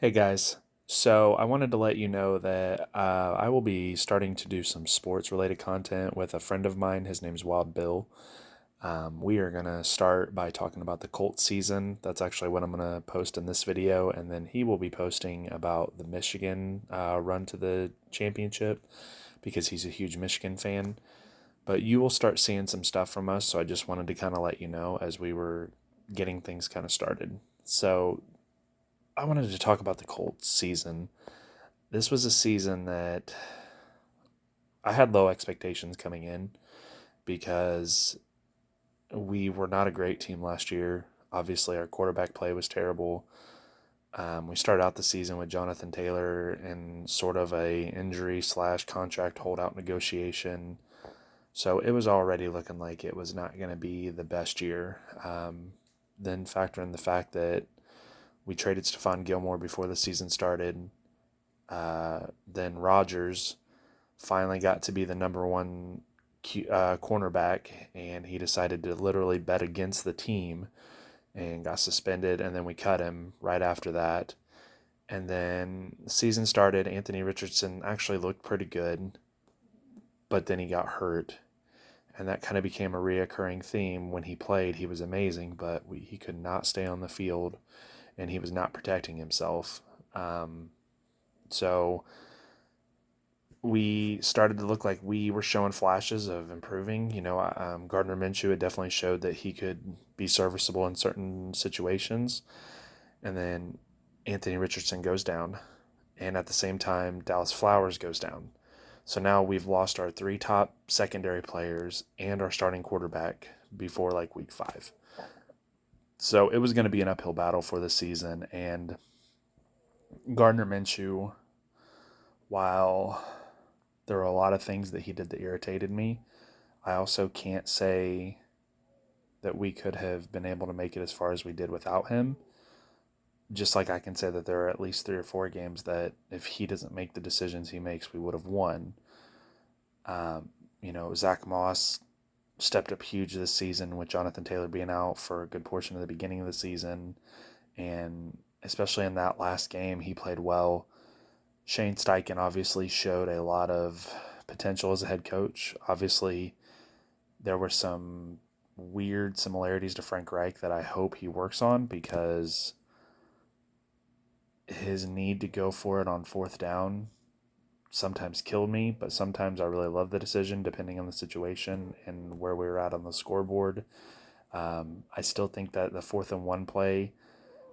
Hey guys, so I wanted to let you know that I will be starting to do some sports related content with a friend of mine. His name's Wild Bill. We are going to start by talking about the Colts season. That's actually what I'm going to post in this video. And then he will be posting about the Michigan run to the championship because he's a huge Michigan fan. But you will start seeing some stuff from us. So I just wanted to kind of let you know as we were getting things kind of started. So I wanted to talk about the Colts season. This was a season that I had low expectations coming in because we were not a great team last year. Obviously, our quarterback play was terrible. We started out the season with Jonathan Taylor in sort of a injury slash contract holdout negotiation. So it was already looking like it was not going to be the best year. Then factor in the fact that we traded Stephon Gilmore before the season started. Then Rodgers finally got to be the number one cornerback, and he decided to literally bet against the team and got suspended. And then we cut him right after that. And then the season started. Anthony Richardson actually looked pretty good, but then he got hurt. And that kind of became a reoccurring theme. When he played, he was amazing, but he could not stay on the field, and he was not protecting himself. So we started to look like we were showing flashes of improving. Gardner Minshew had definitely showed that he could be serviceable in certain situations. And then Anthony Richardson goes down. And at the same time, Dallas Flowers goes down. So now we've lost our three top secondary players and our starting quarterback before like week 5. So it was going to be an uphill battle for the season. And Gardner Minshew, while there were a lot of things that he did that irritated me, I also can't say that we could have been able to make it as far as we did without him. Just like I can say that there are at least 3 or 4 games that if he doesn't make the decisions he makes, we would have won. Zach Moss stepped up huge this season with Jonathan Taylor being out for a good portion of the beginning of the season. And especially in that last game, he played well. Shane Steichen obviously showed a lot of potential as a head coach. Obviously, there were some weird similarities to Frank Reich that I hope he works on, because his need to go for it on fourth down sometimes killed me, but sometimes I really love the decision depending on the situation and where we were at on the scoreboard. I still think that the 4th and 1 play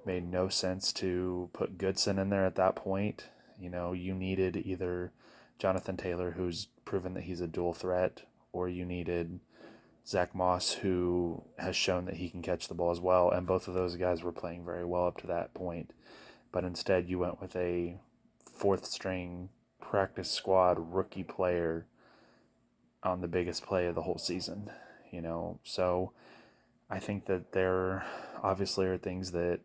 made no sense to put Goodson in there at that point. You needed either Jonathan Taylor, who's proven that he's a dual threat, or you needed Zach Moss, who has shown that he can catch the ball as well. And both of those guys were playing very well up to that point. But instead, you went with a 4th-string practice squad rookie player on the biggest play of the whole season. So I think that there obviously are things that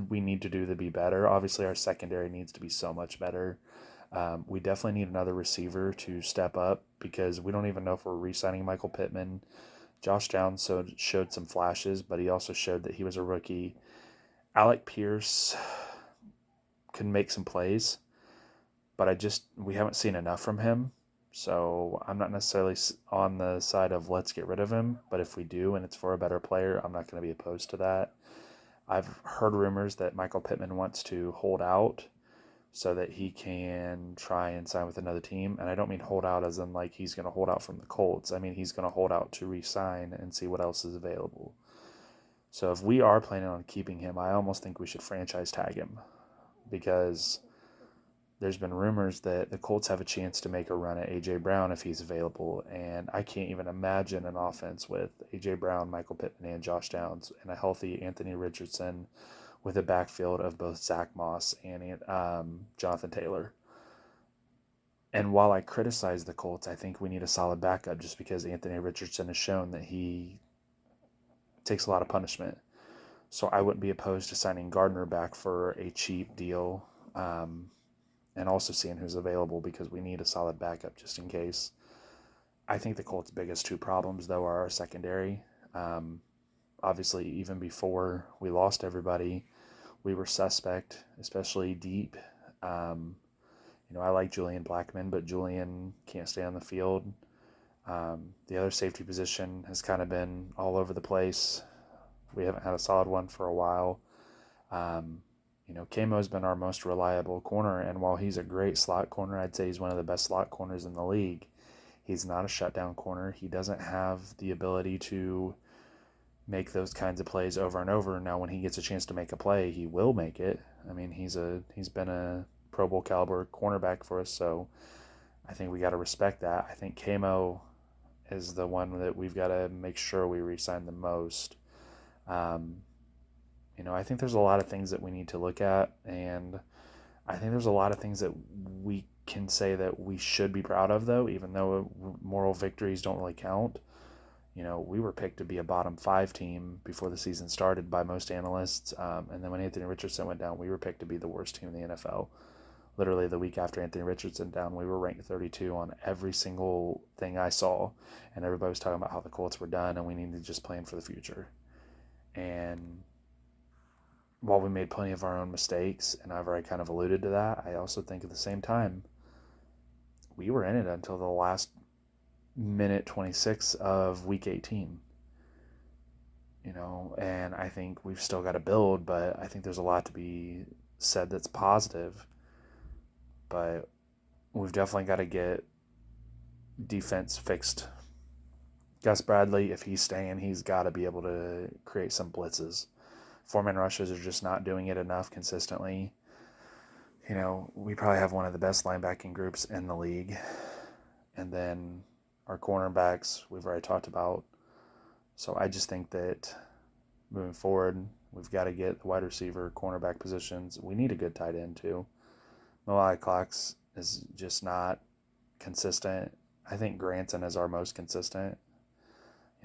we need to do to be better. Obviously, our secondary needs to be so much better. We definitely need another receiver to step up, because we don't even know if we're re-signing Michael Pittman. Josh Downs showed some flashes, but he also showed that he was a rookie. Alec Pierce can make some plays, but we haven't seen enough from him. So I'm not necessarily on the side of let's get rid of him, but if we do and it's for a better player, I'm not going to be opposed to that. I've heard rumors that Michael Pittman wants to hold out so that he can try and sign with another team. And I don't mean hold out as in like he's going to hold out from the Colts. I mean he's going to hold out to re-sign and see what else is available. So if we are planning on keeping him, I almost think we should franchise tag him, because there's been rumors that the Colts have a chance to make a run at A.J. Brown if he's available, and I can't even imagine an offense with A.J. Brown, Michael Pittman, and Josh Downs, and a healthy Anthony Richardson with a backfield of both Zach Moss and Jonathan Taylor. And while I criticize the Colts, I think we need a solid backup, just because Anthony Richardson has shown that he takes a lot of punishment. So I wouldn't be opposed to signing Gardner back for a cheap deal. And also seeing who's available, because we need a solid backup just in case. I think the Colts' biggest 2 problems, though, are our secondary. Obviously, even before we lost everybody, we were suspect, especially deep. Um, I like Julian Blackman, but Julian can't stay on the field. The other safety position has kind of been all over the place. We haven't had a solid one for a while. Um, Camo's been our most reliable corner, and while he's a great slot corner, I'd say he's one of the best slot corners in the league. He's not a shutdown corner. He doesn't have the ability to make those kinds of plays over and over. Now, when he gets a chance to make a play, he will make it. I mean, he's been a Pro Bowl caliber cornerback for us, so I think we got to respect that. I think Camo is the one that we've got to make sure we re-sign the most. Um, I think there's a lot of things that we need to look at, and I think there's a lot of things that we can say that we should be proud of, though, even though moral victories don't really count. We were picked to be a bottom 5 team before the season started by most analysts. And then when Anthony Richardson went down, we were picked to be the worst team in the NFL. Literally the week after Anthony Richardson down, we were ranked 32 on every single thing I saw. And everybody was talking about how the Colts were done and we needed to just plan for the future. And while we made plenty of our own mistakes, and I've already kind of alluded to that, I also think at the same time, we were in it until the last minute 26 of week 18. And I think we've still got to build, but I think there's a lot to be said that's positive. But we've definitely got to get defense fixed. Gus Bradley, if he's staying, he's got to be able to create some blitzes. Four-man rushes are just not doing it enough consistently. We probably have one of the best linebacking groups in the league. And then our cornerbacks, we've already talked about. So I just think that moving forward, we've got to get the wide receiver, cornerback positions. We need a good tight end too. Mo Cox is just not consistent. I think Granson is our most consistent.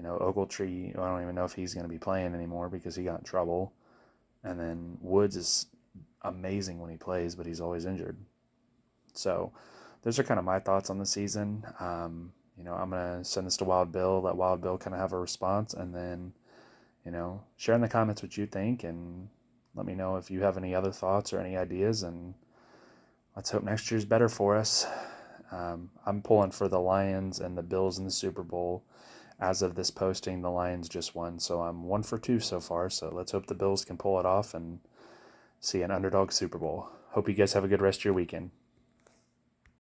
Ogletree, I don't even know if he's going to be playing anymore because he got in trouble. And then Woods is amazing when he plays, but he's always injured. So those are kind of my thoughts on the season. I'm going to send this to Wild Bill, let Wild Bill kind of have a response, and then, share in the comments what you think, and let me know if you have any other thoughts or any ideas, and let's hope next year's better for us. I'm pulling for the Lions and the Bills in the Super Bowl. As of this posting, the Lions just won, so I'm 1 for 2 so far, so let's hope the Bills can pull it off and see an underdog Super Bowl. Hope you guys have a good rest of your weekend.